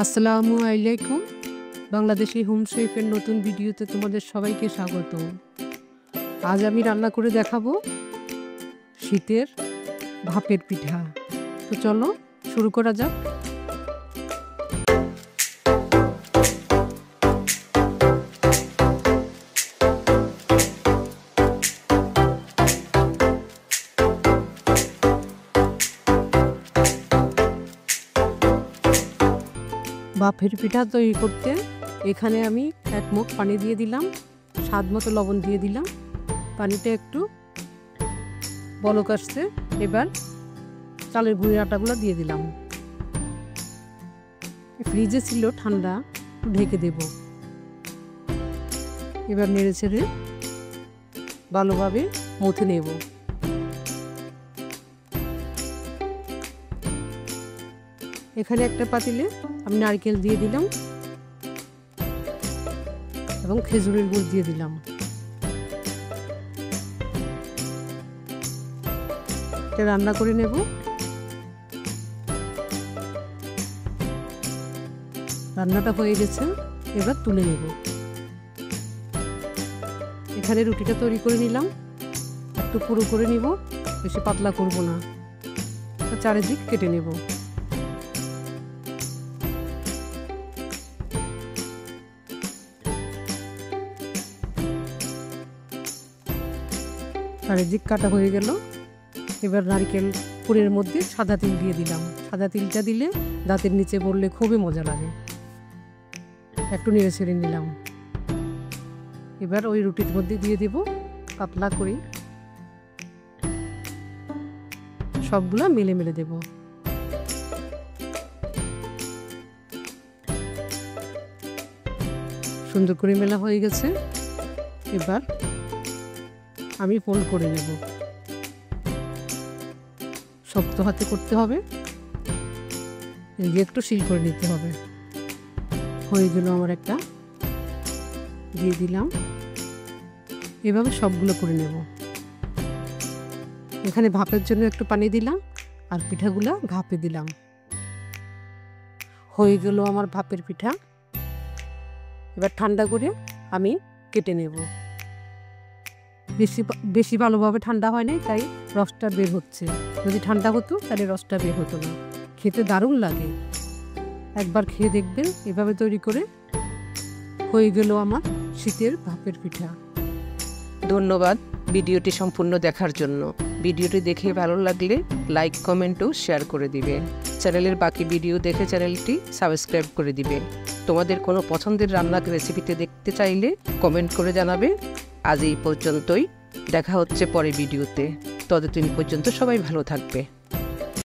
আসসালামু আলাইকুম। বাংলাদেশি হোম শেফের নতুন ভিডিওতে তোমাদের সবাইকে স্বাগত। আজ আমি রান্না করে দেখাবো শীতের ভাপের পিঠা। তো চলো শুরু করা যাক। ভাপের পিঠা তৈরি করতে এখানে আমি 1 মগ পানি দিয়ে দিলাম, স্বাদ মতো লবণ দিয়ে দিলাম। পানিটা একটু বলক আসছে, এবার চালের গুঁড়ির আটাগুলো দিয়ে দিলাম। ফ্রিজে ছিল ঠান্ডা, ঢেকে দেব। এবার নেড়ে ছেড়ে ভালোভাবে মথে নেব। এখানে একটা পাতিলে আমি নারকেল দিয়ে দিলাম এবং খেজুরের গুড় দিয়ে দিলাম। এটা রান্না করে নেব। রান্নাটা হয়ে গেছে, এবার তুলে নেব। এখানে রুটিটা তৈরি করে নিলাম। একটু পুরো করে নিব, বেশি পাতলা করব না। চারিদিক কেটে নেব। চারিদিক কাটা হয়ে গেল। এবার নারকেল পুরের মধ্যে সাদা তিল দিয়ে দিলাম। সাদা তিলটা দিলে দাঁতের নিচে পড়লে খুবই মজা লাগে। একটু নেড়ে ছেড়ে নিলাম। এবার ওই রুটির মধ্যে দিয়ে দেব পাতলা করে। সবগুলা মেলে মেলে দেব। সুন্দর করে মেলা হয়ে গেছে। এবার আমি ফোল্ড করে নেব। শক্ত হাতে করতে হবে, একটু সিল করে নিতে হবে। হয়ে গেল আমার একটা, দিয়ে দিলাম। এভাবে সবগুলো করে নেব। এখানে ভাপের জন্য একটু পানি দিলাম আর পিঠাগুলো ভাপে দিলাম। হয়ে গেল আমার ভাপের পিঠা। এবার ঠান্ডা করে আমি কেটে নেব। বেশি ভালোভাবে ঠান্ডা হয় নাই, তাই রসটা বের হচ্ছে। যদি ঠান্ডা হতো তাহলে রসটা বের হতো না। খেতে দারুণ লাগে, একবার খেয়ে দেখবেন এভাবে তৈরি করে। হয়ে গেল আমার শীতের ভাপের পিঠা। ধন্যবাদ ভিডিওটি সম্পূর্ণ দেখার জন্য। ভিডিওটি দেখে ভালো লাগলে লাইক, কমেন্ট ও শেয়ার করে দিবে। চ্যানেলের বাকি ভিডিও দেখে চ্যানেলটি সাবস্ক্রাইব করে দিবে। তোমাদের কোনো পছন্দের রান্নার রেসিপিতে দেখতে চাইলে কমেন্ট করে জানাবে। আজ এই পর্যন্তই, দেখা হচ্ছে পরে ভিডিওতে। ততদিন পর্যন্ত সবাই ভালো থাকবে।